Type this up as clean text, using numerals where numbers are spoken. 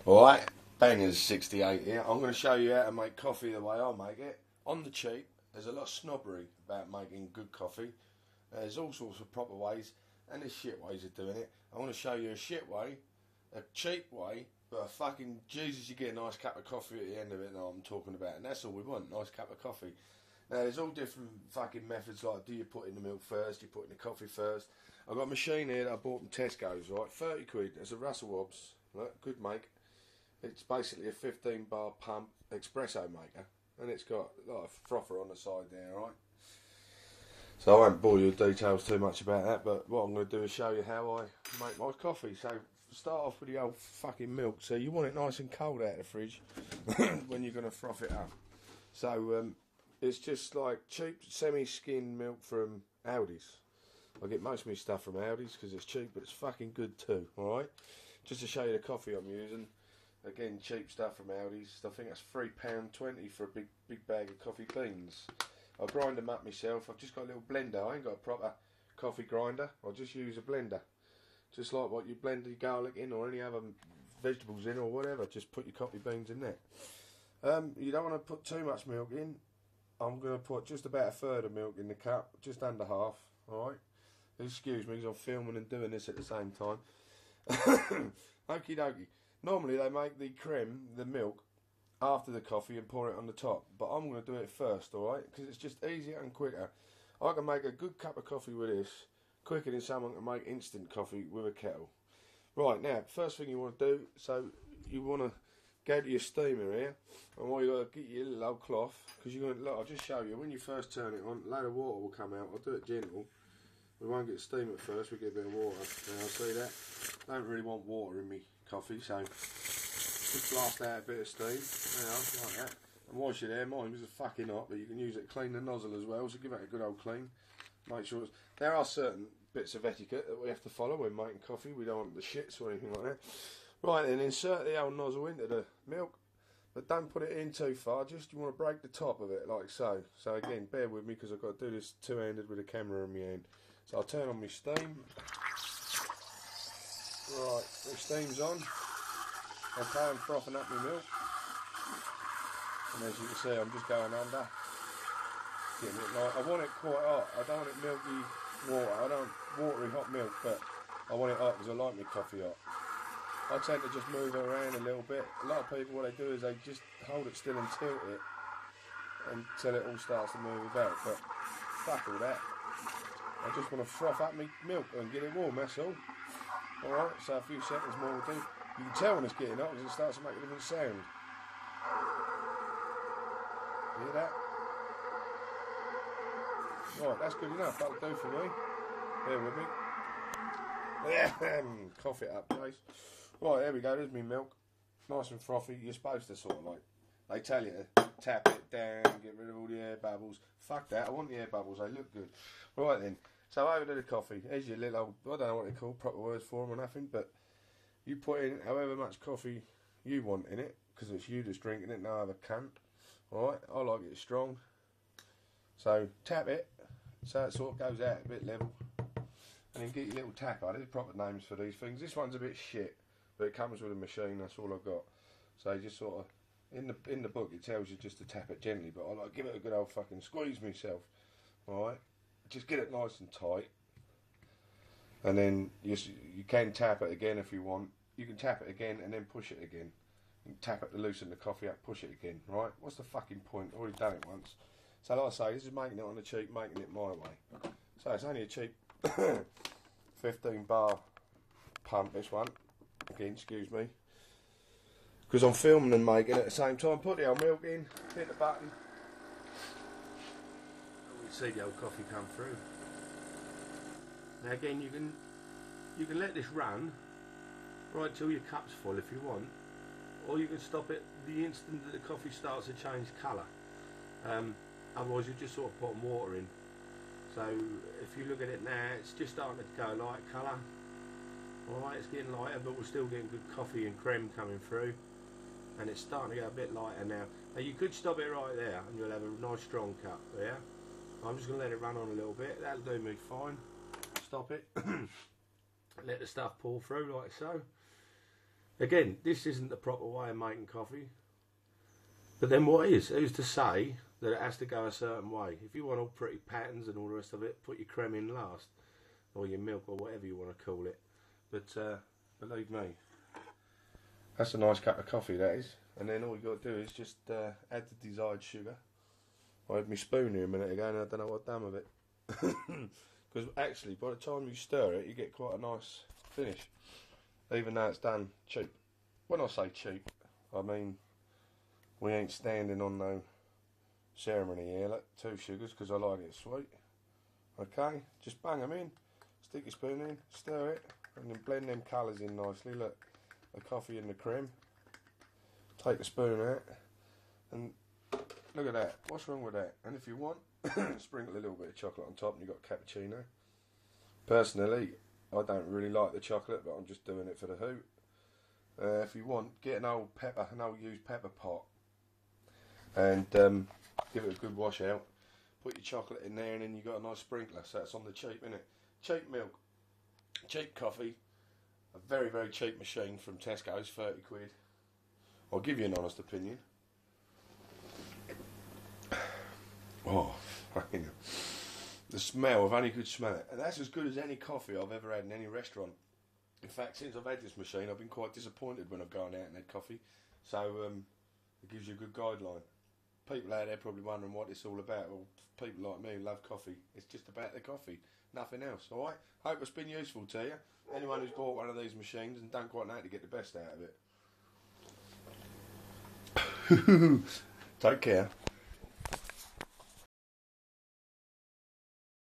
Alright, Bangers 68 here. I'm going to show you how to make coffee the way I make it. On the cheap, there's a lot of snobbery about making good coffee. There's all sorts of proper ways, and there's shit ways of doing it. I want to show you a shit way, a cheap way, but a fucking Jesus, you get a nice cup of coffee at the end of it that I'm talking about, and that's all we want, nice cup of coffee. Now, there's all different fucking methods, like do you put in the milk first, do you put in the coffee first. I've got a machine here that I bought from Tesco's, right, 30 quid. It's a Russell Hobbs, right? Good make. It's basically a 15 bar pump espresso maker, and it's got like a frother on the side there, right? So I won't bore you with details too much about that, but what I'm going to do is show you how I make my coffee. So start off with the old fucking milk. So you want it nice and cold out of the fridge when you're going to froth it up. So it's just like cheap semi-skimmed milk from Aldi's. I get most of my stuff from Aldi's because it's cheap, but it's fucking good too, alright? Just to show you the coffee I'm using. Again, cheap stuff from Aldi's. I think that's £3.20 for a big bag of coffee beans. I grind them up myself. I've just got a little blender. I ain't got a proper coffee grinder. I just use a blender. Just like what you blend your garlic in or any other vegetables in or whatever. Just put your coffee beans in there. You don't want to put too much milk in. I'm going to put just about a third of milk in the cup. Just under half. Alright? Excuse me because I'm filming and doing this at the same time. Okie dokie. Normally they make the creme, the milk, after the coffee and pour it on the top. But I'm going to do it first, alright? Because it's just easier and quicker. I can make a good cup of coffee with this quicker than someone can make instant coffee with a kettle. Right, now, first thing you want to do, so you want to go to your steamer here. And what you got to get your little old cloth. Because you're going to, look, I'll just show you. When you first turn it on, a load of water will come out. I'll do it gentle. We won't get steam at first, we get a bit of water. Now, see that? I don't really want water in me coffee, so just blast out a bit of steam, like that. And whilst you're there, mine was fucking hot, but you can use it to clean the nozzle as well, so give it a good old clean. Make sure there are certain bits of etiquette that we have to follow when making coffee. We don't want the shits or anything like that. Right, then insert the old nozzle into the milk, but don't put it in too far, just you want to break the top of it, like so. So again, bear with me, because I've got to do this two-handed with a camera in my hand. So I'll turn on my steam. Right, the steam's on. Okay, I'm frothing up my milk. And as you can see, I'm just going under. Getting it light. I want it quite hot. I don't want it milky water. I don't want watery hot milk, but I want it hot because I like my coffee hot. I tend to just move it around a little bit. A lot of people, what they do is they just hold it still and tilt it until it all starts to move about. But fuck all that. I just want to froth up my milk and get it warm, that's all. Alright, so a few seconds more will do. You can tell when it's getting hot because it starts to make a different sound. Hear that? Right, that's good enough. That'll do for me. Bear with me. Cough it up, guys. Right, there we go. There's my milk. Nice and frothy. You're supposed to sort of like... They tell you to tap it down, get rid of all the air bubbles. Fuck that. I want the air bubbles. They look good. Right then. So over to the coffee. Here's your little, I don't know what they're called, proper words for them or nothing, but you put in however much coffee you want in it, because it's you that's drinking it, no other cunt. Alright, I like it strong. So tap it, so it sort of goes out a bit level. And then get your little tapper. There's proper names for these things. This one's a bit shit, but it comes with a machine, that's all I've got. So you just sort of, in the book it tells you just to tap it gently, but I like give it a good old fucking squeeze myself. Alright. Just get it nice and tight, and then you can tap it again if you want. You can tap it again and then push it again. You can tap it to loosen the coffee up, push it again, right? What's the fucking point? I've already done it once. So like I say, this is making it on the cheap, making it my way. So it's only a cheap 15 bar pump, this one. Again, excuse me. Because I'm filming and making it at the same time. Put the old milk in, hit the button. See the old coffee come through. Now again, you can let this run right till your cup's full if you want, or you can stop it the instant that the coffee starts to change colour. Otherwise, you just sort of put water in. So if you look at it now, it's just starting to go light colour. Alright, it's getting lighter, but we're still getting good coffee and creme coming through, and it's starting to get a bit lighter now. Now you could stop it right there, and you'll have a nice strong cup there. I'm just going to let it run on a little bit. That'll do me fine. Stop it. Let the stuff pour through like so. Again, this isn't the proper way of making coffee. But then what is? Who's to say that it has to go a certain way? If you want all pretty patterns and all the rest of it, put your creme in last. Or your milk, or whatever you want to call it. But believe me, that's a nice cup of coffee, that is. And then all you got to do is just add the desired sugar. I had my spoon here a minute ago and I don't know what I've done with it. Because actually, by the time you stir it, you get quite a nice finish. Even though it's done cheap. When I say cheap, I mean we ain't standing on no ceremony here. Look, 2 sugars because I like it sweet. Okay, just bang them in. Stick your spoon in, stir it, and then blend them colours in nicely. Look, the coffee and the cream. Take the spoon out, and look at that. What's wrong with that? And if you want, sprinkle a little bit of chocolate on top, and you've got cappuccino. Personally, I don't really like the chocolate, but I'm just doing it for the hoot. If you want, get an old used pepper pot, and give it a good wash out. Put your chocolate in there, and then you've got a nice sprinkler. So it's on the cheap, innit? Cheap milk, cheap coffee, a very, very cheap machine from Tesco's, 30 quid. I'll give you an honest opinion. Oh, fucking the smell, I've only could smell it. And that's as good as any coffee I've ever had in any restaurant. In fact, since I've had this machine, I've been quite disappointed when I've gone out and had coffee. So, it gives you a good guideline. People out there probably wondering what it's all about. Well, people like me who love coffee, it's just about the coffee. Nothing else, alright? Hope it's been useful to you. Anyone who's bought one of these machines and don't quite know how to get the best out of it. Take care.